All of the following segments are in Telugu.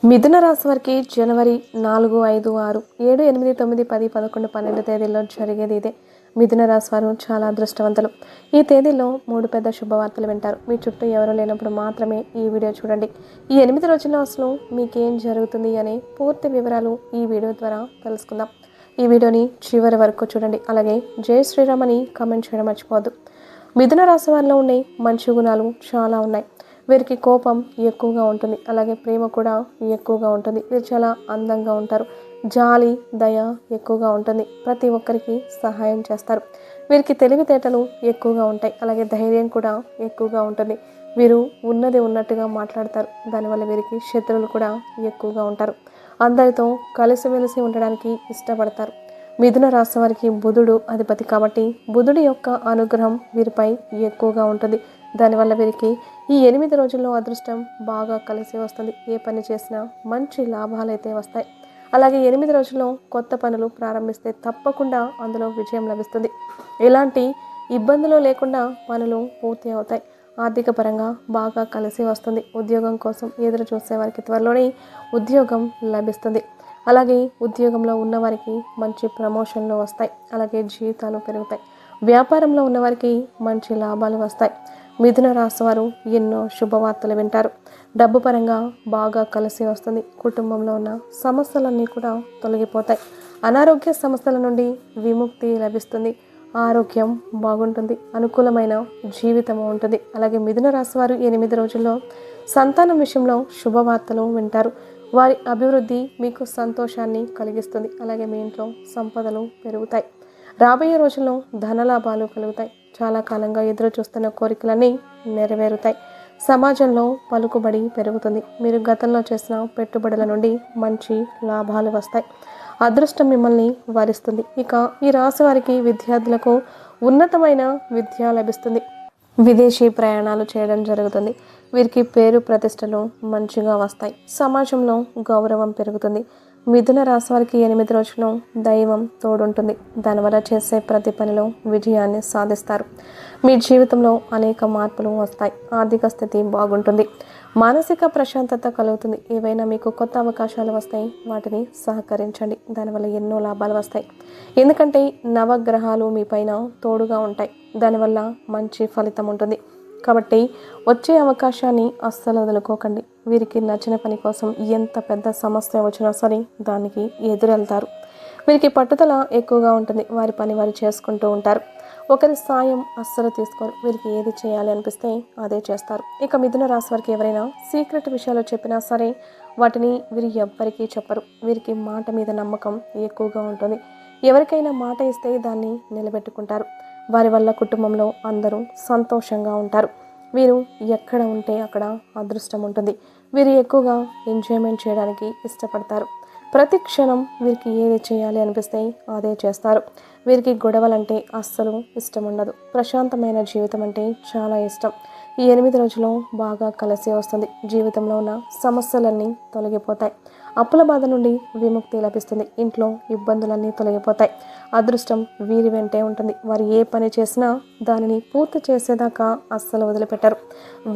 మిథున రాశి వారికి జనవరి 4, 5, 6, 7, 8, 9, 10, 11, 12 తేదీల్లో జరిగేది ఇదే. మిథున రాశి వారు చాలా అదృష్టవంతులు. ఈ తేదీల్లో 3 పెద్ద శుభవార్తలు వింటారు. మీ చుట్టూ ఎవరూ లేనప్పుడు మాత్రమే ఈ వీడియో చూడండి. ఈ 8 రోజుల్లో అసలు మీకేం జరుగుతుంది అనే పూర్తి వివరాలు ఈ వీడియో ద్వారా తెలుసుకుందాం. ఈ వీడియోని చివరి వరకు చూడండి. అలాగే జై శ్రీరామ్ అని కామెంట్ చేయడం మర్చిపోవద్దు. మిథున రాశి వారిలో ఉండే మంచి గుణాలు చాలా ఉన్నాయి. వీరికి కోపం ఎక్కువగా ఉంటుంది, అలాగే ప్రేమ కూడా ఎక్కువగా ఉంటుంది. వీరు చాలా అందంగా ఉంటారు. జాలి, దయ ఎక్కువగా ఉంటుంది. ప్రతి ఒక్కరికి సహాయం చేస్తారు. వీరికి తెలివితేటలు ఎక్కువగా ఉంటాయి, అలాగే ధైర్యం కూడా ఎక్కువగా ఉంటుంది. వీరు ఉన్నది ఉన్నట్టుగా మాట్లాడతారు. దానివల్ల వీరికి శత్రువులు కూడా ఎక్కువగా ఉంటారు. అందరితో కలిసిమెలిసి ఉండడానికి ఇష్టపడతారు. మిథున రాశి వారికి బుధుడు అధిపతి కాబట్టి బుధుడి యొక్క అనుగ్రహం వీరిపై ఎక్కువగా ఉంటుంది. దానివల్ల వీరికి ఈ 8 రోజుల్లో అదృష్టం బాగా కలిసి వస్తుంది. ఏ పని చేసినా మంచి లాభాలు అయితే వస్తాయి. అలాగే 8 రోజుల్లో కొత్త పనులు ప్రారంభిస్తే తప్పకుండా అందులో విజయం లభిస్తుంది. ఎలాంటి ఇబ్బందులు లేకుండా పనులు పూర్తి అవుతాయి. ఆర్థిక పరంగా బాగా కలిసి వస్తుంది. ఉద్యోగం కోసం ఎదురు చూసే వారికి త్వరలోనే ఉద్యోగం లభిస్తుంది. అలాగే ఉద్యోగంలో ఉన్నవారికి మంచి ప్రమోషన్లు వస్తాయి. అలాగే జీతాలు పెరుగుతాయి. వ్యాపారంలో ఉన్నవారికి మంచి లాభాలు వస్తాయి. మిథున రాశి వారు ఎన్నో శుభవార్తలు వింటారు. డబ్బు పరంగా బాగా కలిసి వస్తుంది. కుటుంబంలో ఉన్న సమస్యలన్నీ కూడా తొలగిపోతాయి. అనారోగ్య సమస్యల నుండి విముక్తి లభిస్తుంది. ఆరోగ్యం బాగుంటుంది. అనుకూలమైన జీవితం ఉంటుంది. అలాగే మిథున రాశి వారు 8 రోజుల్లో సంతానం విషయంలో శుభవార్తలు వింటారు. వారి అభివృద్ధి మీకు సంతోషాన్ని కలిగిస్తుంది. అలాగే మీ ఇంట్లో సంపదలు పెరుగుతాయి. రాబోయే రోజుల్లో ధనలాభాలు కలుగుతాయి. చాలా కాలంగా ఎదురు చూస్తున్న కోరికలన్నీ నెరవేరుతాయి. సమాజంలో పలుకుబడి పెరుగుతుంది. మీరు గతంలో చేసిన పెట్టుబడుల నుండి మంచి లాభాలు వస్తాయి. అదృష్టం మిమ్మల్ని వరిస్తుంది. ఇక ఈ రాశి వారికి విద్యార్థులకు ఉన్నతమైన విద్య లభిస్తుంది. విదేశీ ప్రయాణాలు చేయడం జరుగుతుంది. వీరికి పేరు ప్రతిష్టలు మంచిగా వస్తాయి. సమాజంలో గౌరవం పెరుగుతుంది. మిథున రాశి వారికి 8 రోజుల్లో దైవం తోడుంటుంది. దానివల్ల చేసే ప్రతి పనిలో విజయాన్ని సాధిస్తారు. మీ జీవితంలో అనేక మార్పులు వస్తాయి. ఆర్థిక స్థితి బాగుంటుంది. మానసిక ప్రశాంతత కలుగుతుంది. ఏవైనా మీకు కొత్త అవకాశాలు వస్తాయి, వాటిని సహకరించండి. దానివల్ల ఎన్నో లాభాలు వస్తాయి. ఎందుకంటే నవగ్రహాలు మీ పైన తోడుగా ఉంటాయి. దానివల్ల మంచి ఫలితం ఉంటుంది. కాబట్టి వచ్చే అవకాశాన్ని అస్సలు వదులుకోకండి. వీరికి నచ్చిన పని కోసం ఎంత పెద్ద సమస్య వచ్చినా సరే దానికి ఎదురెళ్తారు. వీరికి పట్టుదల ఎక్కువగా ఉంటుంది. వారి పని వారు చేసుకుంటూ ఉంటారు. ఒకరి సాయం అస్సలు తీసుకోరు. వీరికి ఏది చేయాలి అనిపిస్తే అదే చేస్తారు. ఇక మిథున రాశి వారికి ఎవరైనా సీక్రెట్ విషయాలు చెప్పినా సరే వాటిని వీరు ఎవ్వరికీ చెప్పరు. వీరికి మాట మీద నమ్మకం ఎక్కువగా ఉంటుంది. ఎవరికైనా మాట ఇస్తే దాన్ని నిలబెట్టుకుంటారు. వారి వల్ల కుటుంబంలో అందరూ సంతోషంగా ఉంటారు. వీరు ఎక్కడ ఉంటే అక్కడ అదృష్టం ఉంటుంది. వీరు ఎక్కువగా ఎంజాయ్మెంట్ చేయడానికి ఇష్టపడతారు. ప్రతి క్షణం వీరికి ఏది చేయాలి అనిపిస్తే అదే చేస్తారు. వీరికి గొడవలంటే అస్సలు ఇష్టం ఉండదు. ప్రశాంతమైన జీవితం అంటే చాలా ఇష్టం. ఈ 8 రోజుల్లో బాగా కలిసి వస్తుంది. జీవితంలో ఉన్న సమస్యలన్నీ తొలగిపోతాయి. అప్పుల బాధ నుండి విముక్తి లభిస్తుంది. ఇంట్లో ఇబ్బందులన్నీ తొలగిపోతాయి. అదృష్టం వీరి వెంటే ఉంటుంది. వారు ఏ పని చేసినా దానిని పూర్తి చేసేదాకా అస్సలు వదిలిపెట్టరు.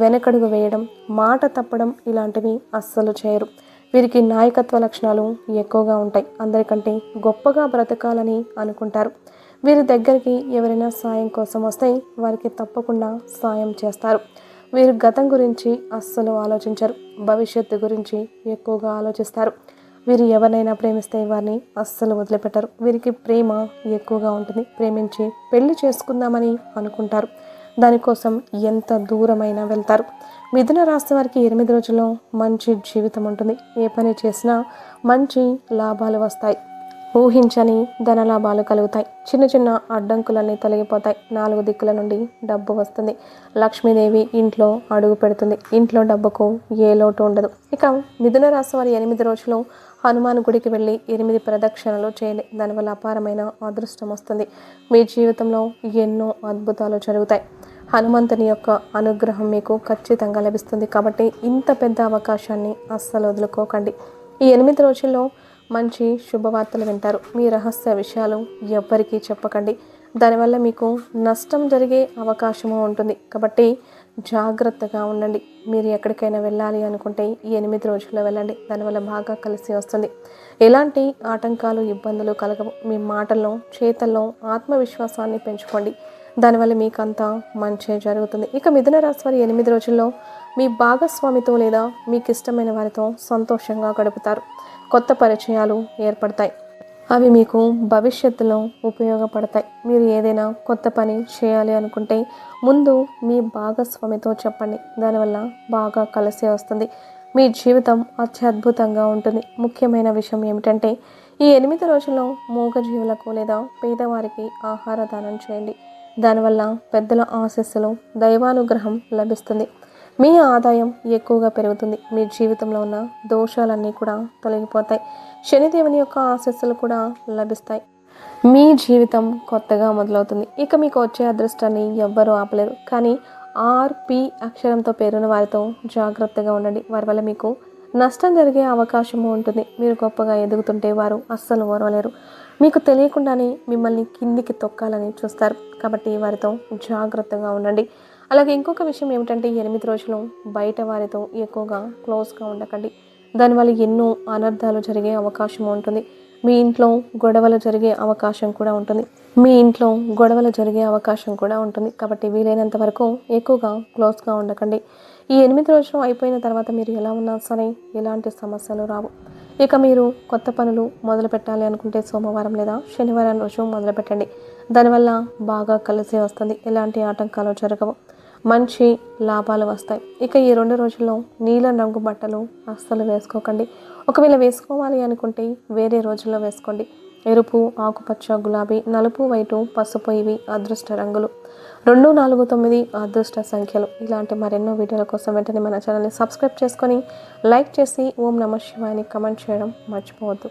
వెనకడుగు వేయడం, మాట తప్పడం ఇలాంటివి అస్సలు చేయరు. వీరికి నాయకత్వ లక్షణాలు ఎక్కువగా ఉంటాయి. అందరికంటే గొప్పగా బ్రతకాలని అనుకుంటారు. వీరి దగ్గరికి ఎవరైనా సాయం కోసం వస్తే వారికి తప్పకుండా సాయం చేస్తారు. వీరు గతం గురించి అస్సలు ఆలోచించరు. భవిష్యత్తు గురించి ఎక్కువగా ఆలోచిస్తారు. వీరు ఎవరినైనా ప్రేమిస్తే వారిని అస్సలు వదిలిపెట్టరు. వీరికి ప్రేమ ఎక్కువగా ఉంటుంది. ప్రేమించి పెళ్లి చేసుకుందామని అనుకుంటారు. దానికోసం ఎంత దూరమైనా వెళ్తారు. మిథున రాశి వారికి 8 రోజుల్లో మంచి జీవితం ఉంటుంది. ఏ పని చేసినా మంచి లాభాలు వస్తాయి. ఊహించని ధనలాభాలు కలుగుతాయి. చిన్న చిన్న అడ్డంకులన్నీ తొలగిపోతాయి. 4 దిక్కుల నుండి డబ్బు వస్తుంది. లక్ష్మీదేవి ఇంట్లో అడుగు పెడుతుంది. ఇంట్లో డబ్బుకు ఏ లోటు ఉండదు. ఇక మిథున రాశి వారి 8 రోజులు హనుమాన్ గుడికి వెళ్ళి 8 ప్రదక్షిణలు చేయండి. దానివల్ల అపారమైన అదృష్టం వస్తుంది. మీ జీవితంలో ఎన్నో అద్భుతాలు జరుగుతాయి. హనుమంతుని యొక్క అనుగ్రహం మీకు ఖచ్చితంగా లభిస్తుంది. కాబట్టి ఇంత పెద్ద అవకాశాన్ని అస్సలు వదులుకోకండి. ఈ 8 రోజుల్లో మంచి శుభవార్తలు వింటారు. మీ రహస్య విషయాలు ఎవ్వరికీ చెప్పకండి. దానివల్ల మీకు నష్టం జరిగే అవకాశము ఉంటుంది. కాబట్టి జాగ్రత్తగా ఉండండి. మీరు ఎక్కడికైనా వెళ్ళాలి అనుకుంటే ఈ 8 రోజుల్లో వెళ్ళండి. దానివల్ల బాగా కలిసి వస్తుంది. ఎలాంటి ఆటంకాలు, ఇబ్బందులు కలగవు. మీ మాటల్లో, చేతల్లో ఆత్మవిశ్వాసాన్ని పెంచుకోండి. దానివల్ల మీకంతా మంచే జరుగుతుంది. ఇక మిథున రాశి వారి 8 రోజుల్లో మీ భాగస్వామితో లేదా మీకు ఇష్టమైన వారితో సంతోషంగా గడుపుతారు. కొత్త పరిచయాలు ఏర్పడతాయి. అవి మీకు భవిష్యత్తులో ఉపయోగపడతాయి. మీరు ఏదైనా కొత్త పని చేయాలి అనుకుంటే ముందు మీ భాగస్వామితో చెప్పండి. దానివల్ల బాగా కలిసి వస్తుంది. మీ జీవితం అత్యద్భుతంగా ఉంటుంది. ముఖ్యమైన విషయం ఏమిటంటే ఈ 8 రోజుల్లో మూగజీవులకు లేదా పేదవారికి ఆహార దానం చేయండి. దానివల్ల పెద్దల ఆశీస్సులు, దైవానుగ్రహం లభిస్తుంది. మీ ఆదాయం ఎక్కువగా పెరుగుతుంది. మీ జీవితంలో ఉన్న దోషాలన్నీ కూడా తొలగిపోతాయి. శనిదేవుని యొక్క ఆశీస్సులు కూడా లభిస్తాయి. మీ జీవితం కొత్తగా మొదలవుతుంది. ఇక మీకు వచ్చే అదృష్టాన్ని ఎవ్వరూ ఆపలేరు. కానీ ఆర్పి అక్షరంతో పేరున్న వారితో జాగ్రత్తగా ఉండండి. వారి వల్ల మీకు నష్టం జరిగే అవకాశము ఉంటుంది. మీరు గొప్పగా ఎదుగుతుంటే వారు అస్సలు ఓర్వలేరు. మీకు తెలియకుండానే మిమ్మల్ని కిందికి తొక్కాలని చూస్తారు. కాబట్టి వారితో జాగ్రత్తగా ఉండండి. అలాగే ఇంకొక విషయం ఏమిటంటే 8 రోజులు బయట వారితో ఎక్కువగా క్లోజ్గా ఉండకండి. దానివల్ల ఎన్నో అనర్థాలు జరిగే అవకాశం ఉంటుంది. మీ ఇంట్లో గొడవలు జరిగే అవకాశం కూడా ఉంటుంది. కాబట్టి వీలైనంత వరకు ఎక్కువగా క్లోజ్గా ఉండకండి. ఈ 8 రోజులు అయిపోయిన తర్వాత మీరు ఎలా ఉన్నా సరే ఎలాంటి సమస్యలు రావు. ఇక మీరు కొత్త పనులు మొదలు పెట్టాలి అనుకుంటే సోమవారం లేదా శనివారం రోజు మొదలు పెట్టండి. దానివల్ల బాగా కలిసి వస్తుంది. ఎలాంటి ఆటంకాలు జరగవు. మంచి లాభాలు వస్తాయి. ఇక ఈ 2 రోజుల్లో నీలం రంగు బట్టలు అస్సలు వేసుకోకండి. ఒకవేళ వేసుకోవాలి అనుకుంటే వేరే రోజుల్లో వేసుకోండి. ఎరుపు, ఆకుపచ్చ, గులాబీ, నలుపు, వైటు, పసుపు ఇవి అదృష్ట రంగులు. 2, 4, 9 అదృష్ట సంఖ్యలు. ఇలాంటి మరెన్నో వీడియోల కోసం వెంటనే మన ఛానల్ని సబ్స్క్రైబ్ చేసుకొని లైక్ చేసి ఓం నమః శివాయ అని కమెంట్ చేయడం మర్చిపోవద్దు.